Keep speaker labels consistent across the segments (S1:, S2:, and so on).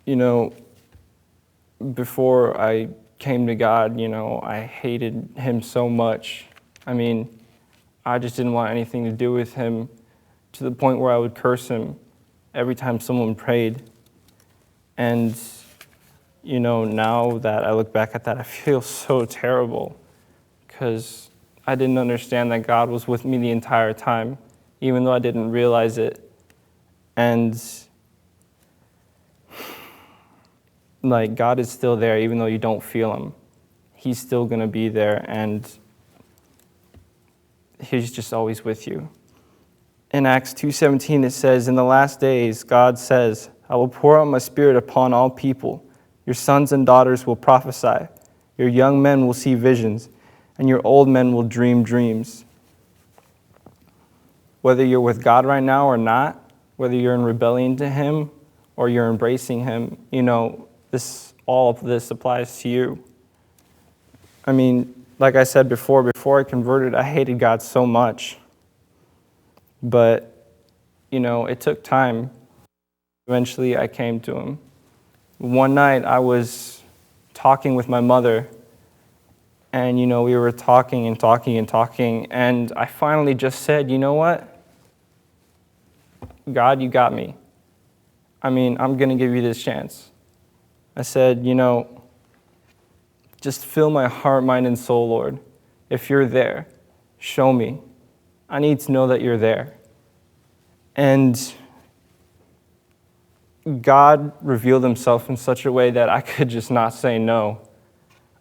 S1: you know, before I came to God, I hated him so much. I mean, I just didn't want anything to do with him, to the point where I would curse him every time someone prayed. And, now that I look back at that, I feel so terrible, because I didn't understand that God was with me the entire time, even though I didn't realize it. And God is still there, even though you don't feel him. He's still going to be there, and he's just always with you. In Acts 2:17, it says, "In the last days, God says, I will pour out my spirit upon all people. Your sons and daughters will prophesy. Your young men will see visions, and your old men will dream dreams." Whether you're with God right now or not, whether you're in rebellion to him or you're embracing him, all of this applies to you. I mean, like I said before I converted, I hated God so much. But, it took time. Eventually, I came to him. One night, I was talking with my mother, and, we were talking, and I finally just said, "You know what? God, you got me. I mean, I'm going to give you this chance." I said, "Just fill my heart, mind, and soul, Lord. If you're there, show me. I need to know that you're there." And God revealed himself in such a way that I could just not say no.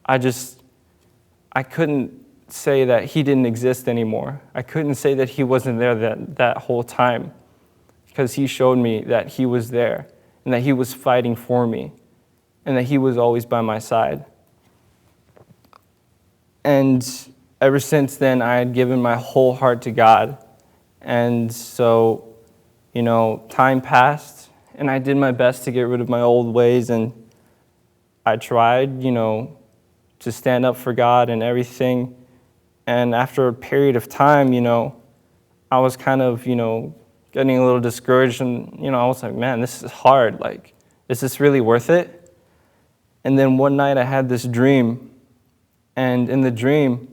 S1: I couldn't say that he didn't exist anymore. I couldn't say that he wasn't there that whole time, because he showed me that he was there and that he was fighting for me and that he was always by my side. And ever since then, I had given my whole heart to God. And so, time passed, and I did my best to get rid of my old ways, and I tried, to stand up for God and everything. And after a period of time, I was kind of, getting a little discouraged, and, I was like, man, this is hard. Is this really worth it? And then one night I had this dream, and in the dream,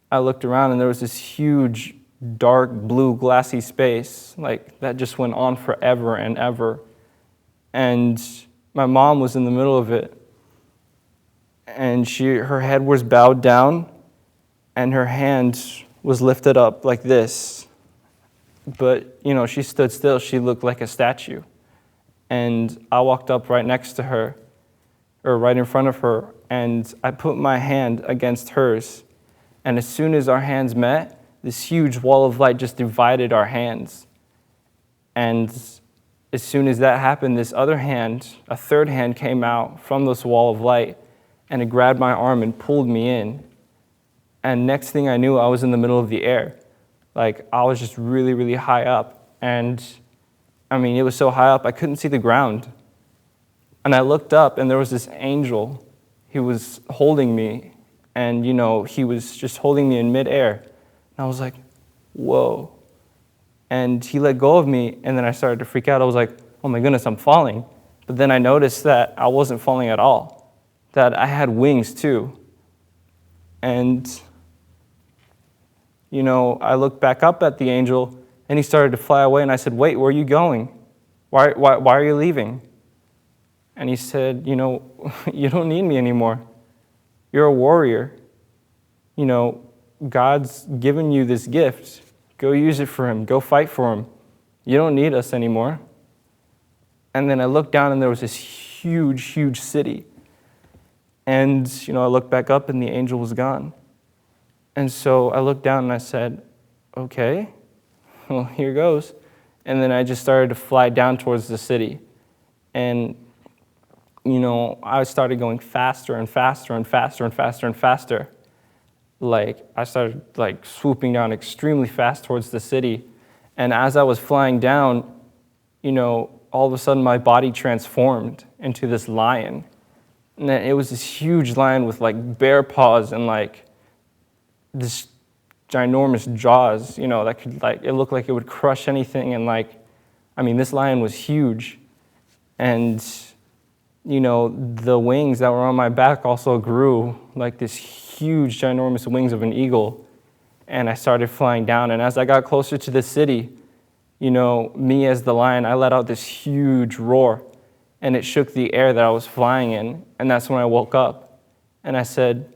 S1: I looked around, and there was this huge, dark blue glassy space, that just went on forever and ever. And my mom was in the middle of it, and her head was bowed down, and her hand was lifted up like this. But, she stood still. She looked like a statue. And I walked up right next to her, or right in front of her, and I put my hand against hers. And as soon as our hands met, this huge wall of light just divided our hands. And as soon as that happened, this other hand, a third hand, came out from this wall of light, and it grabbed my arm and pulled me in. And next thing I knew, I was in the middle of the air. I was just really, really high up. And, it was so high up, I couldn't see the ground. And I looked up, and there was this angel. He was holding me, and, he was just holding me in midair. And I was like, whoa. And he let go of me, and then I started to freak out. I was like, oh my goodness, I'm falling. But then I noticed that I wasn't falling at all, that I had wings too. And, I looked back up at the angel, and he started to fly away, and I said, wait, where are you going? Why are you leaving? And he said, you don't need me anymore. You're a warrior. God's given you this gift. Go use it for him. Go fight for him. You don't need us anymore. And then I looked down, and there was this huge, huge city. And, I looked back up, and the angel was gone. And so I looked down, and I said, okay, well, here goes. And then I just started to fly down towards the city. And, I started going faster and faster and faster and faster and faster. I started, swooping down extremely fast towards the city. And as I was flying down, all of a sudden my body transformed into this lion. And then it was this huge lion with, bear paws and, this ginormous jaws, that could, it looked like it would crush anything. And, this lion was huge. And, the wings that were on my back also grew like this huge, ginormous wings of an eagle. And I started flying down. And as I got closer to the city, me as the lion, I let out this huge roar. And it shook the air that I was flying in. And that's when I woke up. And I said,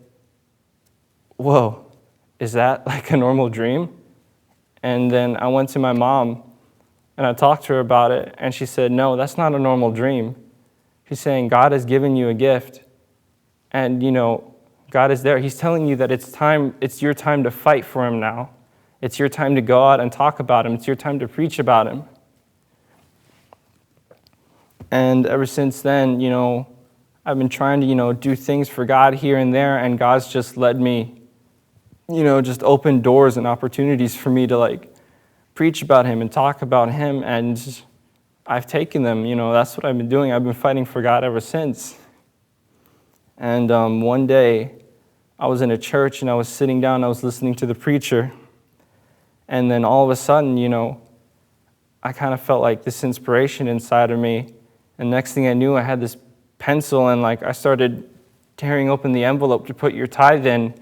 S1: whoa, is that like a normal dream? And then I went to my mom and I talked to her about it. And she said, no, that's not a normal dream. She's saying, God has given you a gift. And, God is there. He's telling you that it's your time to fight for him now. It's your time to go out and talk about him. It's your time to preach about him. And ever since then, I've been trying to, do things for God here and there, and God's just led me, just open doors and opportunities for me to, preach about him and talk about him, and I've taken them. That's what I've been doing. I've been fighting for God ever since. And one day, I was in a church, and I was sitting down, I was listening to the preacher, and then all of a sudden, I kind of felt like this inspiration inside of me. And next thing I knew, I had this pencil, and I started tearing open the envelope to put your tithe in,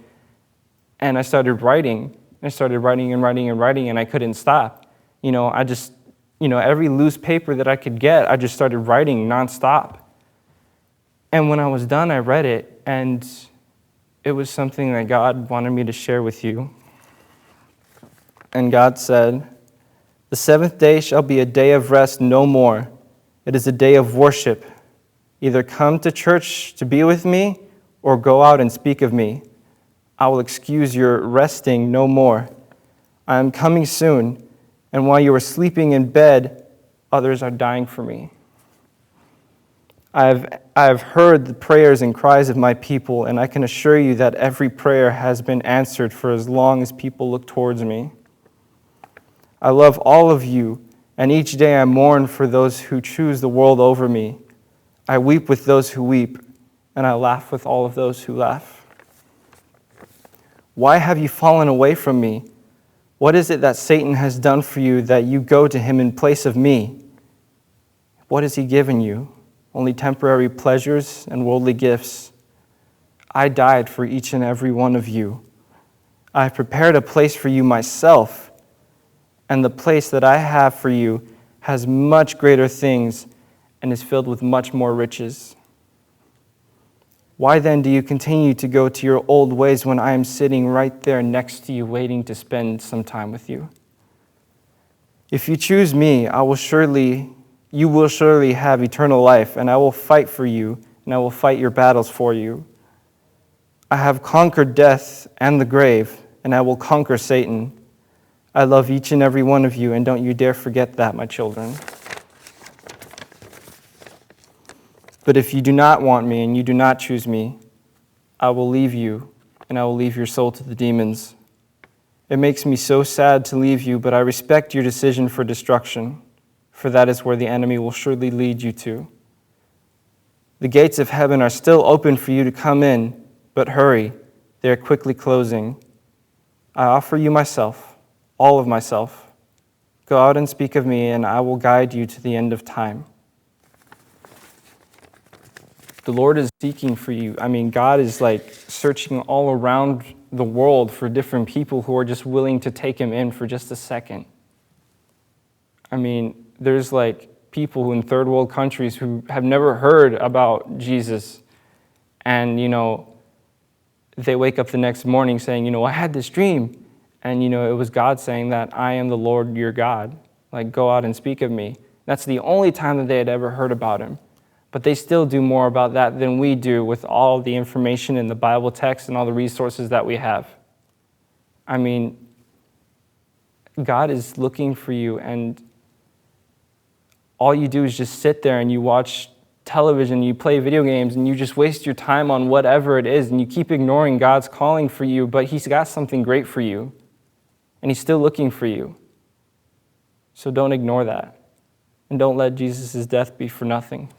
S1: and I started writing. I started writing and writing and writing, and I couldn't stop. I just, every loose paper that I could get, I just started writing nonstop. And when I was done, I read it, and it was something that God wanted me to share with you. And God said, "The seventh day shall be a day of rest no more. It is a day of worship. Either come to church to be with me or go out and speak of me. I will excuse your resting no more. I am coming soon, and while you are sleeping in bed, others are dying for me." I have heard the prayers and cries of my people, and I can assure you that every prayer has been answered for as long as people look towards me. I love all of you, and each day I mourn for those who choose the world over me. I weep with those who weep, and I laugh with all of those who laugh. Why have you fallen away from me? What is it that Satan has done for you that you go to him in place of me? What has he given you? Only temporary pleasures and worldly gifts. I died for each and every one of you. I have prepared a place for you myself, and the place that I have for you has much greater things and is filled with much more riches. Why then do you continue to go to your old ways when I am sitting right there next to you waiting to spend some time with you? If you choose me, you will surely have eternal life, and I will fight for you, and I will fight your battles for you. I have conquered death and the grave, and I will conquer Satan. I love each and every one of you, and don't you dare forget that, my children. But if you do not want me and you do not choose me, I will leave you, and I will leave your soul to the demons. It makes me so sad to leave you, but I respect your decision for destruction, for that is where the enemy will surely lead you to. The gates of heaven are still open for you to come in, but hurry, they are quickly closing. I offer you myself, all of myself. Go out and speak of me, and I will guide you to the end of time. The Lord is seeking for you. God is searching all around the world for different people who are just willing to take him in for just a second. There's people in third world countries who have never heard about Jesus. And, they wake up the next morning saying, I had this dream. And, it was God saying that I am the Lord your God. Go out and speak of me. That's the only time that they had ever heard about him. But they still do more about that than we do with all the information in the Bible text and all the resources that we have. God is looking for you, and all you do is just sit there and you watch television, you play video games, and you just waste your time on whatever it is, and you keep ignoring God's calling for you, but he's got something great for you, and he's still looking for you. So don't ignore that, and don't let Jesus' death be for nothing.